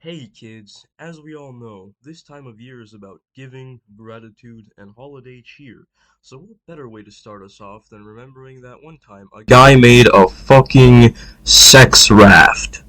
Hey kids, as we all know, this time of year is about giving, gratitude, and holiday cheer. So what better way to start us off than remembering that one time a guy made a fucking sex raft?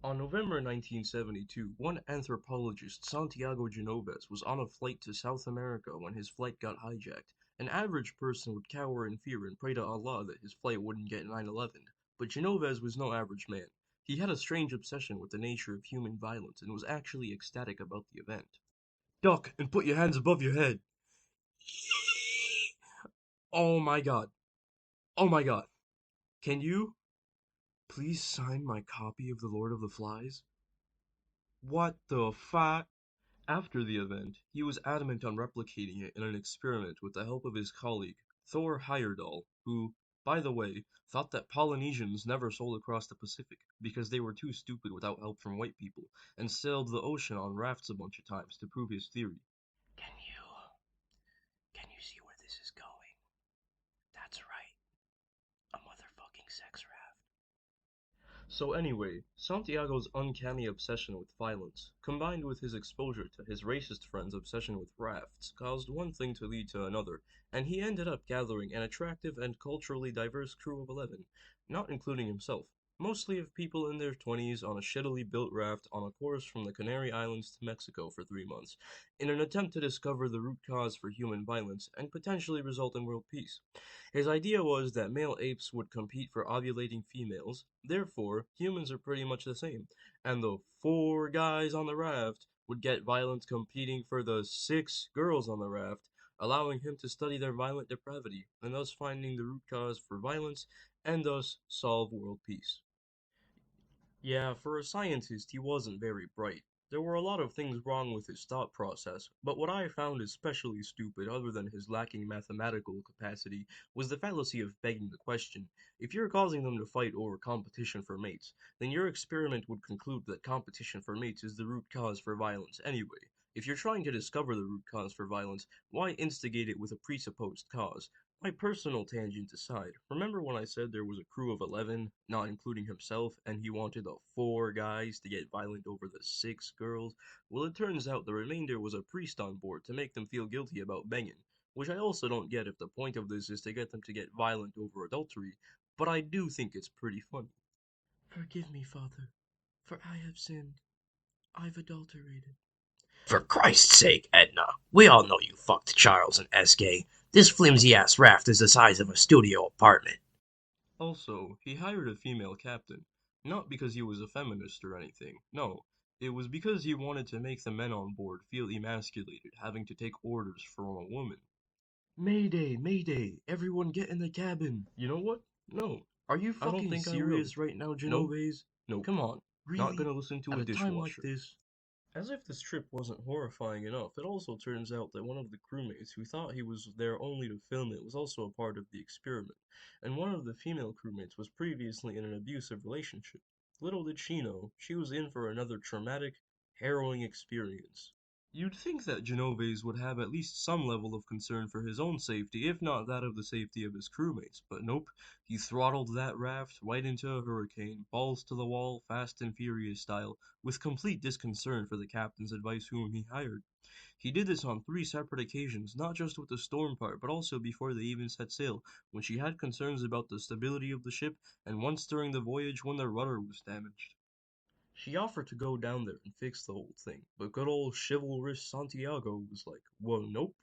On November 1972, one anthropologist, Santiago Genovez, was on a flight to South America when his flight got hijacked. An average person would cower in fear and pray to Allah that his flight wouldn't get 9/11. But Genovez was no average man. He had a strange obsession with the nature of human violence and was actually ecstatic about the event. Duck and put your hands above your head. Oh my god. Oh my god. Can you please sign my copy of The Lord of the Flies? What the fuck? After the event, he was adamant on replicating it in an experiment with the help of his colleague, Thor Heyerdahl, who, by the way, thought that Polynesians never sailed across the Pacific because they were too stupid without help from white people, and sailed the ocean on rafts a bunch of times to prove his theory. Can you can you see where this is going? That's right, a motherfucking sex raft. So anyway, Santiago's uncanny obsession with violence, combined with his exposure to his racist friend's obsession with rafts, caused one thing to lead to another, and he ended up gathering an attractive and culturally diverse crew of 11, not including himself, mostly of people in their 20s on a shittily built raft on a course from the Canary Islands to Mexico for 3 months, in an attempt to discover the root cause for human violence and potentially result in world peace. His idea was that male apes would compete for ovulating females, therefore, humans are pretty much the same, and the four guys on the raft would get violent competing for the six girls on the raft, allowing him to study their violent depravity, and thus finding the root cause for violence, and thus solve world peace. Yeah, for a scientist, he wasn't very bright. There were a lot of things wrong with his thought process, but what I found especially stupid, other than his lacking mathematical capacity, was the fallacy of begging the question. If you're causing them to fight over competition for mates, then your experiment would conclude that competition for mates is the root cause for violence anyway. If you're trying to discover the root cause for violence, why instigate it with a presupposed cause? My personal tangent aside, remember when I said there was a crew of 11, not including himself, and he wanted the four guys to get violent over the six girls? Well, it turns out the remainder was a priest on board to make them feel guilty about banging, which I also don't get if the point of this is to get them to get violent over adultery, but I do think it's pretty funny. Forgive me, Father, for I have sinned. I've adulterated. For Christ's sake, Edna, we all know you fucked Charles and SK. This flimsy-ass raft is the size of a studio apartment. Also, he hired a female captain, not because he was a feminist or anything, no, it was because he wanted to make the men on board feel emasculated having to take orders from a woman. Mayday, mayday, everyone get in the cabin. You know what? No. Are you I don't fucking think I will. Serious right now, No. Genovese? No. Come on. Not gonna Really? listen to At a a time like dishwasher. this? As if this trip wasn't horrifying enough, it also turns out that one of the crewmates who thought he was there only to film it was also a part of the experiment, and one of the female crewmates was previously in an abusive relationship. Little did she know, she was in for another traumatic, harrowing experience. You'd think that Genovese would have at least some level of concern for his own safety, if not that of the safety of his crewmates, but nope, he throttled that raft right into a hurricane, balls to the wall, Fast and Furious style, with complete disconcern for the captain's advice whom he hired. He did this on three separate occasions, not just with the storm part, but also before they even set sail, when she had concerns about the stability of the ship, and once during the voyage when the rudder was damaged. She offered to go down there and fix the whole thing, but good old chivalrous Santiago was like, well, nope,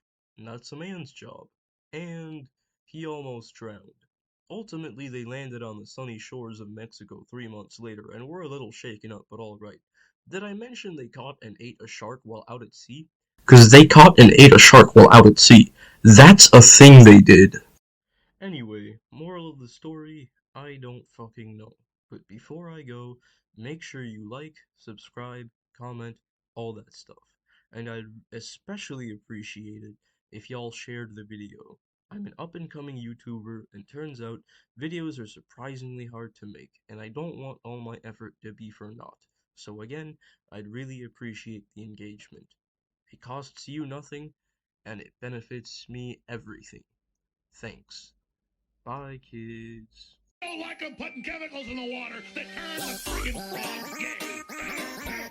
that's a man's job. And he almost drowned. Ultimately, they landed on the sunny shores of Mexico 3 months later and were a little shaken up, but alright. Did I mention they caught and ate a shark while out at sea? Because they caught and ate a shark while out at sea. That's a thing they did. Anyway, moral of the story, I don't fucking know. But before I go, make sure you like, subscribe, comment, all that stuff. And I'd especially appreciate it if y'all shared the video. I'm an up and coming YouTuber, and turns out videos are surprisingly hard to make, and I don't want all my effort to be for naught. So again, I'd really appreciate the engagement. It costs you nothing, and it benefits me everything. Thanks. Bye, kids. Don't like them putting chemicals in the water that turn the freaking frogs gay.